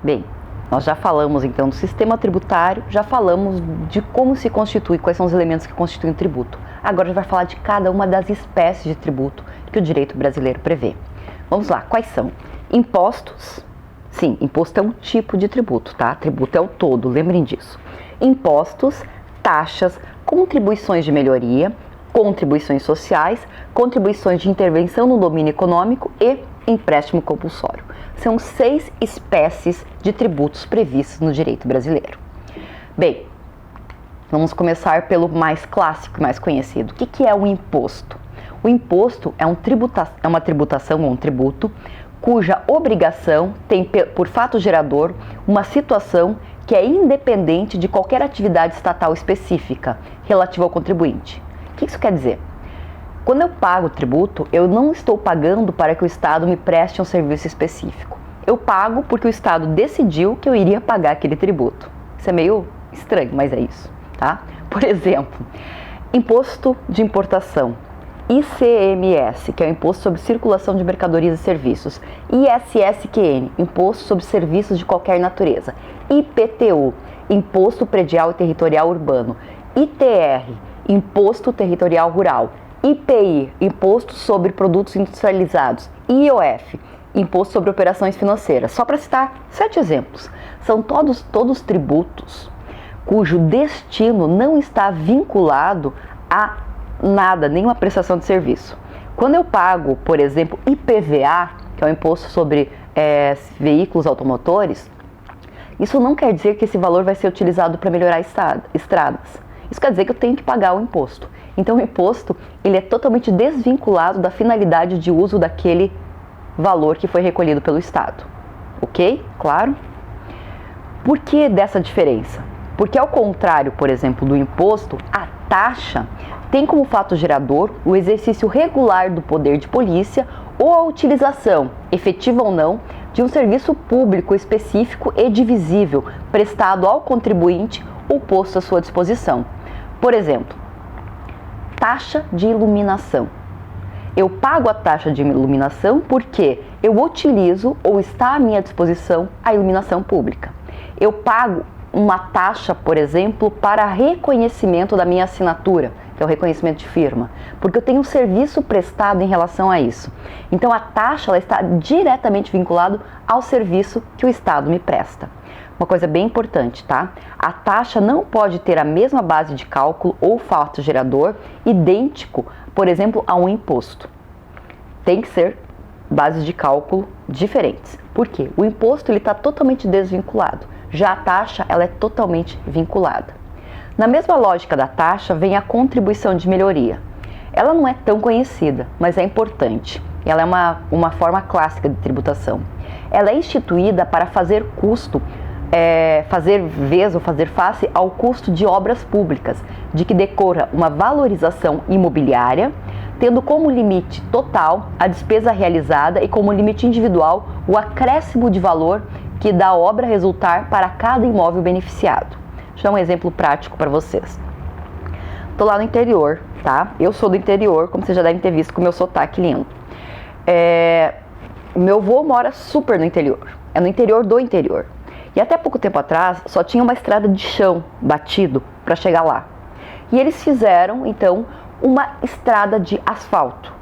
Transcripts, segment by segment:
Bem, nós já falamos então do sistema tributário, já falamos de como se constitui, quais são os elementos que constituem o tributo. Agora a gente vai falar de cada uma das espécies de tributo que o direito brasileiro prevê. Vamos lá, quais são? Impostos. Sim, imposto é um tipo de tributo, tá? Tributo é o todo, lembrem disso. Impostos, taxas, contribuições de melhoria, contribuições sociais, contribuições de intervenção no domínio econômico e empréstimo compulsório. São 6 espécies de tributos previstos no direito brasileiro. Bem, vamos começar pelo mais clássico e mais conhecido. O que é o imposto? O imposto é uma tributação ou um tributo cuja obrigação tem por fato gerador uma situação que é independente de qualquer atividade estatal específica relativa ao contribuinte. O que isso quer dizer? Quando eu pago o tributo, eu não estou pagando para que o Estado me preste um serviço específico. Eu pago porque o Estado decidiu que eu iria pagar aquele tributo. Isso é meio estranho, mas é isso, tá? Por exemplo, imposto de importação, ICMS, que é o Imposto sobre Circulação de Mercadorias e Serviços, ISSQN, Imposto sobre Serviços de Qualquer Natureza, IPTU, Imposto Predial e Territorial Urbano, ITR, Imposto Territorial Rural, IPI, Imposto sobre Produtos Industrializados, IOF, Imposto sobre Operações Financeiras. Só para citar 7 exemplos. São todos tributos cujo destino não está vinculado a nada, nenhuma prestação de serviço. Quando eu pago, por exemplo, IPVA, que é o Imposto sobre Veículos Automotores, isso não quer dizer que esse valor vai ser utilizado para melhorar estradas. Isso quer dizer que eu tenho que pagar o imposto. Então o imposto ele é totalmente desvinculado da finalidade de uso daquele valor que foi recolhido pelo Estado. Ok? Claro? Por que dessa diferença? Porque ao contrário, por exemplo, do imposto, a taxa tem como fato gerador o exercício regular do poder de polícia ou a utilização, efetiva ou não, de um serviço público específico e divisível prestado ao contribuinte ou posto à sua disposição. Por exemplo, taxa de iluminação. Eu pago a taxa de iluminação porque eu utilizo ou está à minha disposição a iluminação pública. Eu pago uma taxa, por exemplo, para reconhecimento da minha assinatura, que é o reconhecimento de firma, porque eu tenho um serviço prestado em relação a isso. Então a taxa ela está diretamente vinculada ao serviço que o Estado me presta. Uma coisa bem importante, tá? A taxa não pode ter a mesma base de cálculo ou fato gerador idêntico, por exemplo, a um imposto. Tem que ser bases de cálculo diferentes. Por quê? O imposto ele está totalmente desvinculado. Já a taxa ela é totalmente vinculada. Na mesma lógica da taxa vem a contribuição de melhoria. Ela não é tão conhecida, mas é importante. Ela é uma forma clássica de tributação. Ela é instituída para fazer fazer face ao custo de obras públicas, de que decorra uma valorização imobiliária, tendo como limite total a despesa realizada e como limite individual o acréscimo de valor que da obra resultar para cada imóvel beneficiado. Deixa eu dar um exemplo prático para vocês. Estou lá no interior, tá? Eu sou do interior, como vocês já devem ter visto com o meu sotaque lindo. Meu avô mora super no interior, é no interior do interior. E até pouco tempo atrás só tinha uma estrada de chão batido para chegar lá. E eles fizeram, então, uma estrada de asfalto.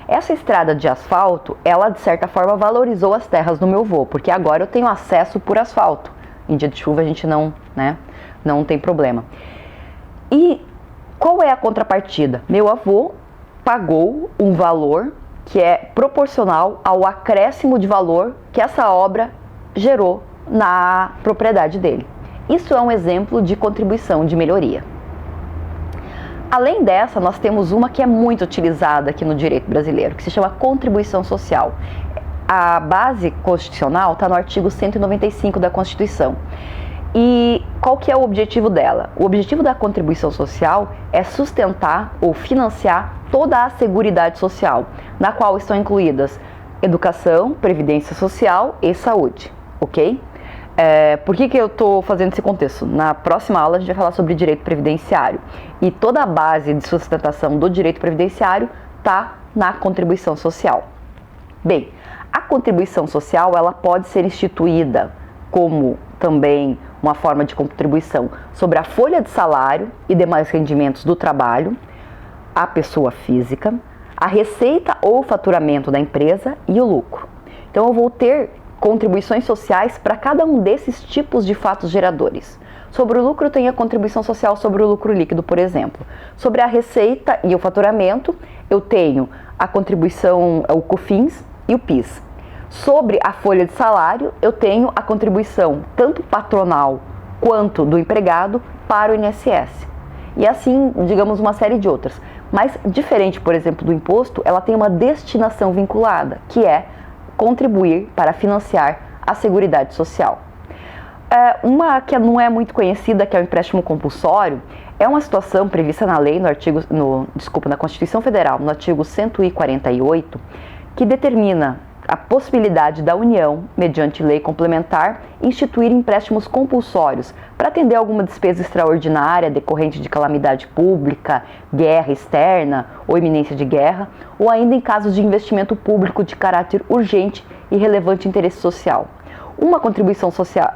Essa estrada de asfalto, ela de certa forma valorizou as terras do meu avô, porque agora eu tenho acesso por asfalto. Em dia de chuva a gente não tem problema. E qual é a contrapartida? Meu avô pagou um valor que é proporcional ao acréscimo de valor que essa obra gerou na propriedade dele. Isso é um exemplo de contribuição de melhoria. Além dessa, nós temos uma que é muito utilizada aqui no direito brasileiro, que se chama contribuição social. A base constitucional está no artigo 195 da Constituição. E qual que é o objetivo dela? O objetivo da contribuição social é sustentar ou financiar toda a seguridade social, na qual estão incluídas educação, previdência social e saúde, ok? Por que eu estou fazendo esse contexto? Na próxima aula a gente vai falar sobre direito previdenciário. E toda a base de sustentação do direito previdenciário está na contribuição social. Bem, a contribuição social ela pode ser instituída como também uma forma de contribuição sobre a folha de salário e demais rendimentos do trabalho, a pessoa física, a receita ou faturamento da empresa e o lucro. Então eu vou ter contribuições sociais para cada um desses tipos de fatos geradores. Sobre o lucro eu tenho a contribuição social sobre o lucro líquido, por exemplo. Sobre a receita e o faturamento eu tenho a contribuição, o COFINS e o PIS. Sobre a folha de salário eu tenho a contribuição tanto patronal quanto do empregado para o INSS. E assim, digamos, uma série de outras. Mas, diferente, por exemplo, do imposto, ela tem uma destinação vinculada, que é contribuir para financiar a Seguridade Social. Uma que não é muito conhecida, que é o empréstimo compulsório, é uma situação prevista na lei, na Constituição Federal, no artigo 148, que determina a possibilidade da União, mediante lei complementar, instituir empréstimos compulsórios para atender alguma despesa extraordinária decorrente de calamidade pública, guerra externa ou iminência de guerra, ou ainda em casos de investimento público de caráter urgente e relevante interesse social. Uma contribuição social,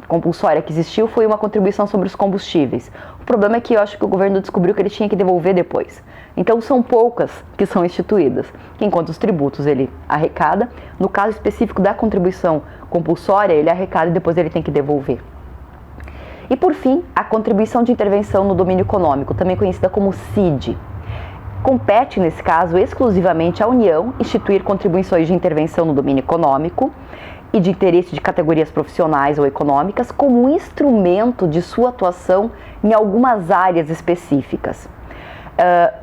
compulsória que existiu foi uma contribuição sobre os combustíveis. O problema é que eu acho que o governo descobriu que ele tinha que devolver depois. Então são poucas que são instituídas, enquanto os tributos ele arrecada. No caso específico da contribuição compulsória, ele arrecada e depois ele tem que devolver. E por fim, a contribuição de intervenção no domínio econômico, também conhecida como CID. Compete, nesse caso, exclusivamente à União instituir contribuições de intervenção no domínio econômico e de interesse de categorias profissionais ou econômicas como um instrumento de sua atuação em algumas áreas específicas.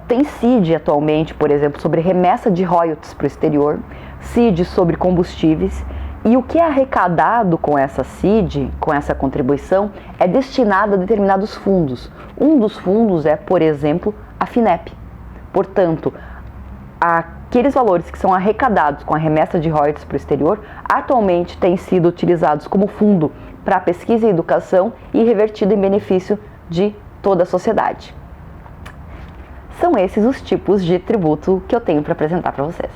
Tem CID atualmente, por exemplo, sobre remessa de royalties para o exterior, CID sobre combustíveis, e o que é arrecadado com essa CID, com essa contribuição, é destinado a determinados fundos. Um dos fundos é, por exemplo, a FINEP. Portanto, aqueles valores que são arrecadados com a remessa de royalties para o exterior, atualmente têm sido utilizados como fundo para pesquisa e educação e revertido em benefício de toda a sociedade. São esses os tipos de tributo que eu tenho para apresentar para vocês.